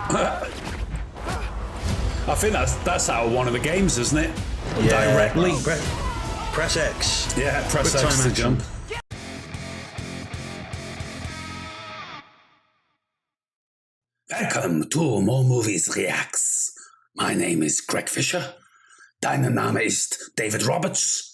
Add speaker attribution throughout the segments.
Speaker 1: I think that's out of one of the games, isn't it?
Speaker 2: Yeah.
Speaker 1: Directly.
Speaker 2: Press X.
Speaker 1: Yeah, press
Speaker 2: Quick
Speaker 1: X
Speaker 2: time
Speaker 1: to jump. Welcome to More Movies Reacts. My name is Greg Fisher. Dein Name ist David Roberts.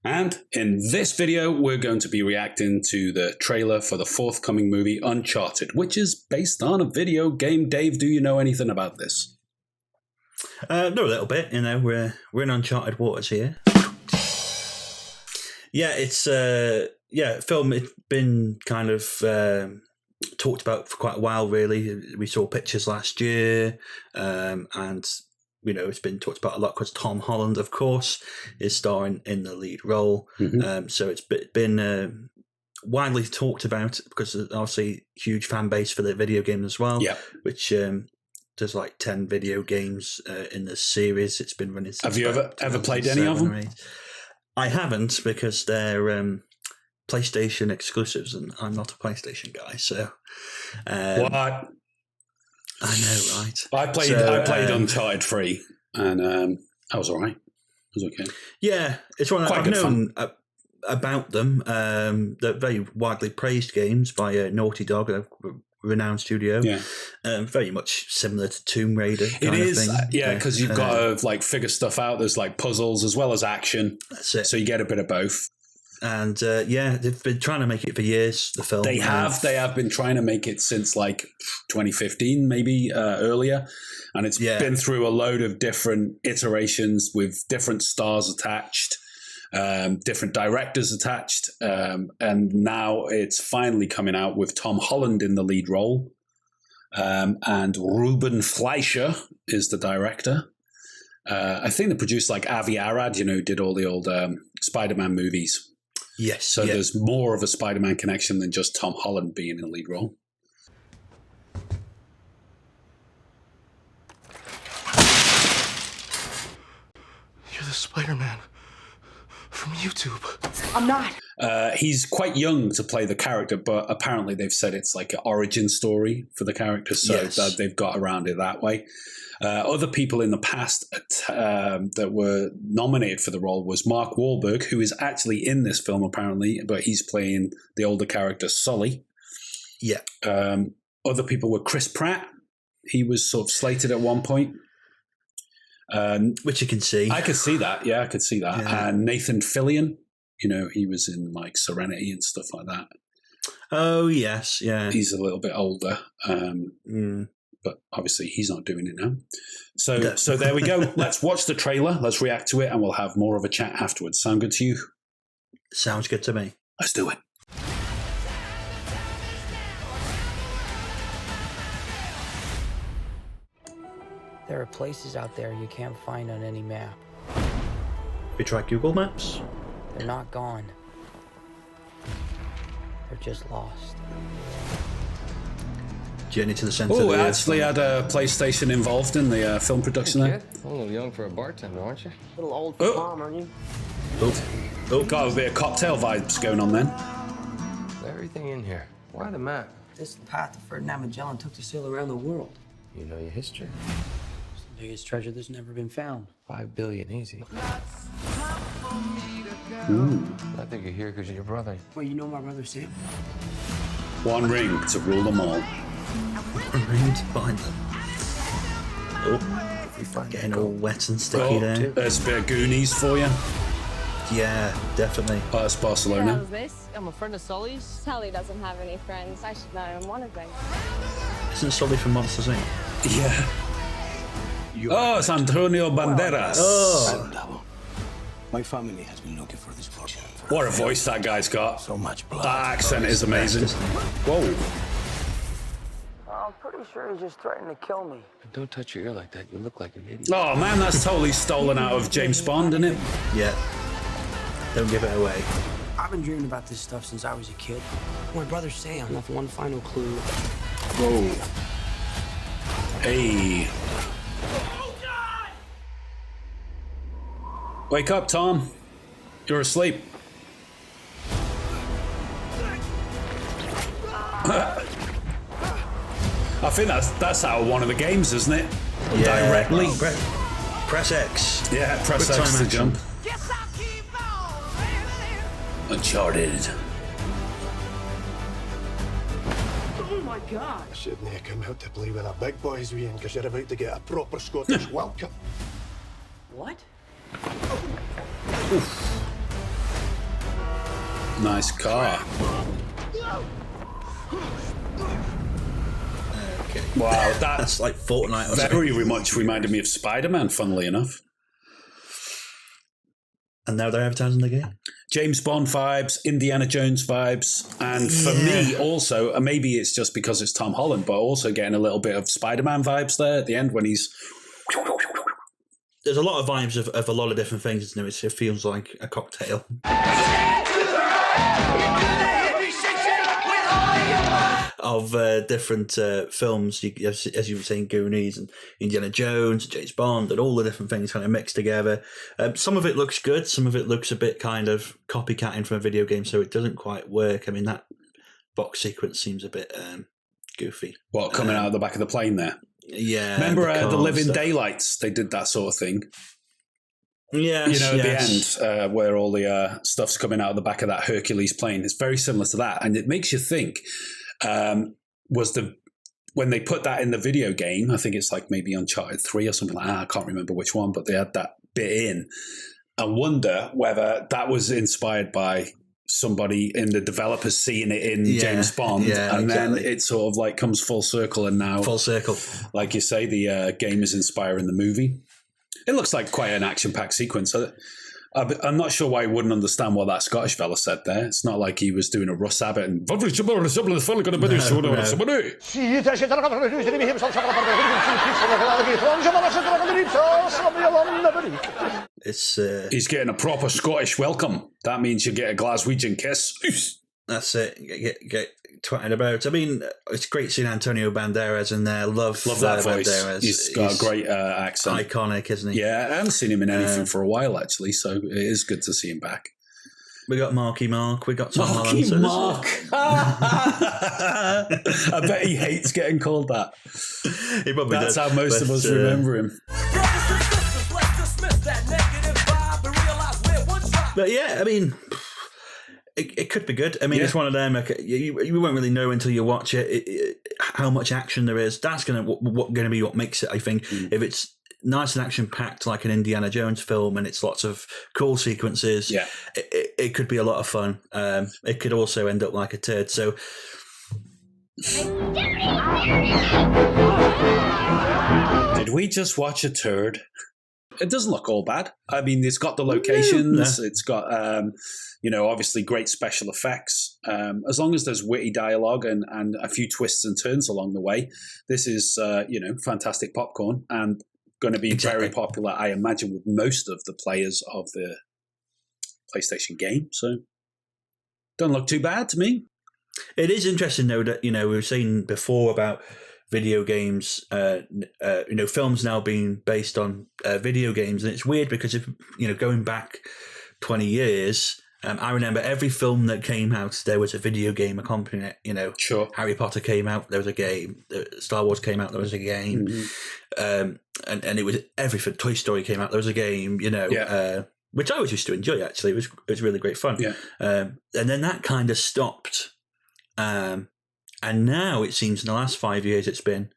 Speaker 1: And in this video, we're going to be reacting to the trailer for the forthcoming movie Uncharted, which is based on a video game. Dave, do you know anything about this?
Speaker 2: No, a little bit. You know, we're in uncharted waters here. Yeah, it's a film. It's been kind of talked about for quite a while. Really, we saw pictures last year, and you know, it's been talked about a lot because Tom Holland, of course, is starring in the lead role.
Speaker 1: Mm-hmm.
Speaker 2: So it's been widely talked about because there's obviously huge fan base for the video game as well.
Speaker 1: Yeah,
Speaker 2: which there's like 10 video games in the series. It's been running since.
Speaker 1: Have you ever played any of them?
Speaker 2: I haven't, because they're PlayStation exclusives, and I'm not a PlayStation guy. So
Speaker 1: what?
Speaker 2: I know, right?
Speaker 1: I played Uncharted 3, and I was all right. It was okay.
Speaker 2: Yeah, it's one I've known about them. They're very widely praised games by Naughty Dog, a renowned studio.
Speaker 1: Yeah,
Speaker 2: very much similar to Tomb Raider.
Speaker 1: It is, yeah, because you've got to like figure stuff out. There's like puzzles as well as action.
Speaker 2: That's it.
Speaker 1: So you get a bit of both.
Speaker 2: And they've been trying to make it for years. The film
Speaker 1: they have been trying to make it since like 2015, maybe earlier, and it's been through a load of different iterations with different stars attached, different directors attached, and now it's finally coming out with Tom Holland in the lead role, and Ruben Fleischer is the director. I think they produced like Avi Arad, you know, did all the old Spider-Man movies.
Speaker 2: Yes.
Speaker 1: So there's more of a Spider-Man connection than just Tom Holland being in the lead role.
Speaker 3: You're the Spider-Man from YouTube.
Speaker 4: I'm not.
Speaker 1: He's quite young to play the character, but apparently they've said it's like an origin story for the character, so that they've got around it that way. Other people in the past that were nominated for the role was Mark Wahlberg, who is actually in this film apparently, but he's playing the older character Sully.
Speaker 2: Yeah.
Speaker 1: Other people were Chris Pratt. He was sort of slated at one point.
Speaker 2: Which you can see.
Speaker 1: I could see that. Yeah, I could see that.
Speaker 2: Yeah.
Speaker 1: And Nathan Fillion, you know, he was in like Serenity and stuff like that.
Speaker 2: Oh, yes. Yeah.
Speaker 1: He's a little bit older. But obviously he's not doing it now. So there we go. Let's watch the trailer. Let's react to it, and we'll have more of a chat afterwards. Sound good to you?
Speaker 2: Sounds good to me.
Speaker 1: Let's do it.
Speaker 5: There are places out there you can't find on any map.
Speaker 2: We try Google Maps?
Speaker 5: They're not gone. They're just lost.
Speaker 2: Journey to the center of the
Speaker 1: Oh,
Speaker 2: earth.
Speaker 1: actually had a PlayStation involved in the film production there.
Speaker 3: A little young for a bartender, aren't you?
Speaker 4: A little old for mom, aren't you?
Speaker 1: Oh, got a bit of cocktail vibes going on then.
Speaker 3: Everything in here. Why the map?
Speaker 4: This is the path that Ferdinand Magellan took to sail around the world.
Speaker 3: You know your history.
Speaker 4: It's the biggest treasure that's never been found.
Speaker 3: 5 billion easy. I think you're here because of your brother.
Speaker 4: Well, you know my brother Sam?
Speaker 1: One ring to rule them all.
Speaker 2: Ring to bind them. Oh,
Speaker 3: If we find
Speaker 2: getting all wet and sticky there.
Speaker 1: There's a bit of Goonies for you.
Speaker 2: Yeah, definitely.
Speaker 1: Oh, that's Barcelona.
Speaker 6: How's this? I'm a friend of Sully's. Sully doesn't have any friends. I should know him one of them.
Speaker 2: Isn't Sully from Monsters Inc?
Speaker 1: Yeah. Oh, it's Antonio Banderas.
Speaker 2: Oh.
Speaker 7: My family has been looking for this fortune.
Speaker 1: What a voice that guy's got.
Speaker 7: So much blood.
Speaker 1: That accent is amazing. Whoa.
Speaker 4: I'm pretty sure he's just threatening to kill me.
Speaker 3: Don't touch your ear like that. You look like an idiot.
Speaker 1: Oh, man, that's totally stolen out of James Bond, isn't it?
Speaker 2: Yeah. Don't give it away.
Speaker 4: I've been dreaming about this stuff since I was a kid. My brother Sam left one final clue.
Speaker 1: Whoa. Hey. Wake up, Tom. You're asleep. I think that's out of one of the games, isn't it?
Speaker 2: Yeah.
Speaker 1: Directly.
Speaker 2: Press X.
Speaker 1: Yeah, press
Speaker 2: Quick
Speaker 1: X
Speaker 2: time
Speaker 1: to
Speaker 2: action.
Speaker 1: jump. Uncharted.
Speaker 8: Oh my God!
Speaker 7: I shouldn't have come out to play with the big boys, Ian, because you're about to get a proper Scottish welcome.
Speaker 8: What?
Speaker 1: Nice car.
Speaker 2: Okay.
Speaker 1: Wow,
Speaker 2: That's like Fortnite or something.
Speaker 1: very much reminded me of Spider-Man, funnily enough.
Speaker 2: And now they're advertising the game.
Speaker 1: James Bond vibes, Indiana Jones vibes, and for me also, and maybe it's just because it's Tom Holland, but also getting a little bit of Spider-Man vibes there at the end when he's...
Speaker 2: There's a lot of vibes of a lot of different things, isn't it? It feels like a cocktail. Of different films, as you were saying, Goonies and Indiana Jones, James Bond, and all the different things kind of mixed together. Some of it looks good, some of it looks a bit kind of copycatting from a video game, so it doesn't quite work. I mean, that box sequence seems a bit goofy.
Speaker 1: What, coming out of the back of the plane there?
Speaker 2: Yeah.
Speaker 1: Remember the Living
Speaker 2: stuff.
Speaker 1: Daylights? They did that sort of thing.
Speaker 2: Yes,
Speaker 1: You know, at the end, where all the stuff's coming out of the back of that Hercules plane. It's very similar to that. And it makes you think, when they put that in the video game, I think it's like maybe Uncharted 3 or something like that. I can't remember which one, but they had that bit in. I wonder whether that was inspired by somebody in the developers seeing it in James Bond, and then it sort of like comes full circle, and now
Speaker 2: full circle,
Speaker 1: like you say, the game is inspiring the movie. It looks like quite an action-packed sequence. I'm not sure why he wouldn't understand what that Scottish fella said there. It's not like he was doing a Russ Abbott and... He's getting a proper Scottish welcome. That means you get a Glaswegian kiss.
Speaker 2: That's it. Get twatted about. I mean, it's great seeing Antonio Banderas in there. Love that voice. Banderas.
Speaker 1: He's got a great accent.
Speaker 2: Iconic, isn't he?
Speaker 1: Yeah, I haven't seen him in anything for a while, actually, so it is good to see him back.
Speaker 2: We got Marky Mark. We got Tom
Speaker 1: Marky
Speaker 2: Holland.
Speaker 1: Mark. I bet he hates getting called that.
Speaker 2: He probably
Speaker 1: That's
Speaker 2: does,
Speaker 1: how most of us remember him.
Speaker 2: But yeah, I mean... It could be good. I mean, it's one of them. Like, you won't really know until you watch it how much action there is. That's going to be what makes it, I think. If it's nice and action packed like an Indiana Jones film, and it's lots of cool sequences, it could be a lot of fun. It could also end up like a turd. So.
Speaker 1: Did we just watch a turd? It doesn't look all bad. I mean, it's got the locations. It's got, obviously great special effects. As long as there's witty dialogue and a few twists and turns along the way, this is, fantastic popcorn and going to be very popular, I imagine, with most of the players of the PlayStation game. So, doesn't look too bad to me.
Speaker 2: It is interesting, though, that, we were saying before about video games, films now being based on video games. And it's weird because, if going back 20 years, I remember every film that came out, there was a video game accompanying it.
Speaker 1: Sure.
Speaker 2: Harry Potter came out, there was a game. Star Wars came out, there was a game. Mm-hmm. And it was everything. Toy Story came out, there was a game, which I always used to enjoy, actually. It was really great fun.
Speaker 1: Yeah.
Speaker 2: And then that kind of stopped. And now it seems in the last 5 years it's been...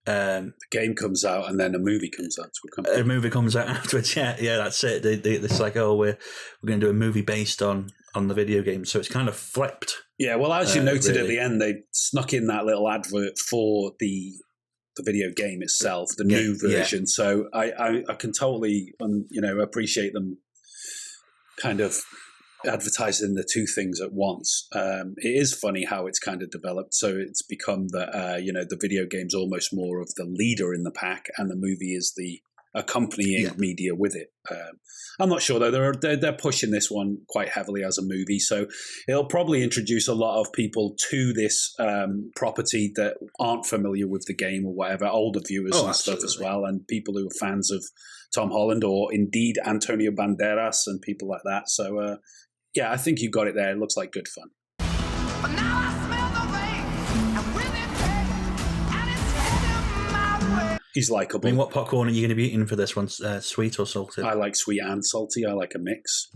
Speaker 1: the game comes out and then a movie comes out.
Speaker 2: A movie comes out afterwards, yeah, that's it. It's like, we're going to do a movie based on the video game. So it's kind of flipped.
Speaker 1: Yeah, well, as you noted
Speaker 2: really.
Speaker 1: At the end, they snuck in that little advert for the video game itself, the new version. Yeah. So I can totally, appreciate them kind of advertising the two things at once. It is funny how it's kind of developed. So it's become that, the video game's almost more of the leader in the pack and the movie is the accompanying media with it. I'm not sure, though. They're pushing this one quite heavily as a movie. So it'll probably introduce a lot of people to this property that aren't familiar with the game or whatever, older viewers and stuff as well, and people who are fans of Tom Holland or indeed Antonio Banderas and people like that. So, yeah, I think you got it there. It looks like good fun.
Speaker 8: But now I smell the rain, and when it takes, I
Speaker 1: He's likable.
Speaker 2: I mean, what popcorn are you going to be eating for this one? Sweet or salted?
Speaker 1: I like sweet and salty. I like a mix.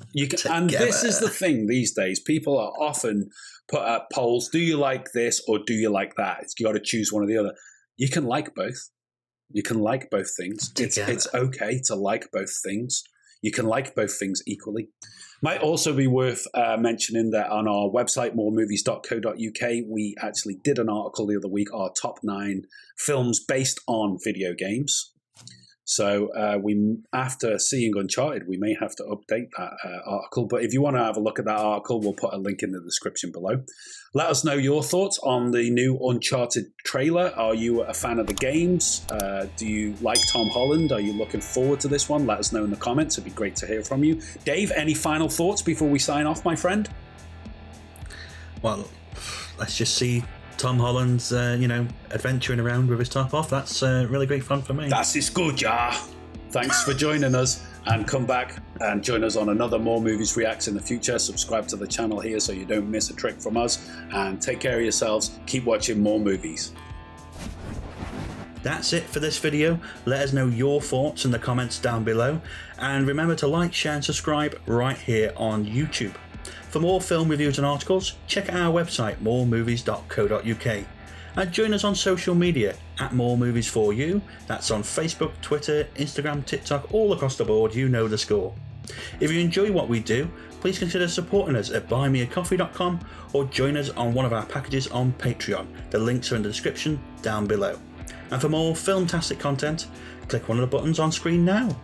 Speaker 1: And this is the thing these days. People are often put up polls. Do you like this or do you like that? You got to choose one or the other. You can like both. You can like both things. It's okay to like both things. You can like both things equally. Might also be worth mentioning that on our website, moremovies.co.uk, we actually did an article the other week, our top 9 films based on video games. So after seeing Uncharted, we may have to update that article. But if you want to have a look at that article, we'll put a link in the description below. Let us know your thoughts on the new Uncharted trailer. Are you a fan of the games? Do you like Tom Holland? Are you looking forward to this one? Let us know in the comments. It'd be great to hear from you. Dave, any final thoughts before we sign off, my friend?
Speaker 2: Well, let's just see Tom Holland's, adventuring around with his top off. That's really great fun for me.
Speaker 1: That is good, yeah. Thanks for joining us, and come back and join us on another More Movies Reacts in the future. Subscribe to the channel here so you don't miss a trick from us, and take care of yourselves. Keep watching more movies.
Speaker 2: That's it for this video. Let us know your thoughts in the comments down below, and remember to like, share and subscribe right here on YouTube. For more film reviews and articles, check out our website, moremovies.co.uk, and join us on social media at More Movies For You. That's on Facebook, Twitter, Instagram, TikTok, all across the board. You know the score. If you enjoy what we do, please consider supporting us at buymeacoffee.com or join us on one of our packages on Patreon. The links are in the description down below. And for more filmtastic content, click one of the buttons on screen now.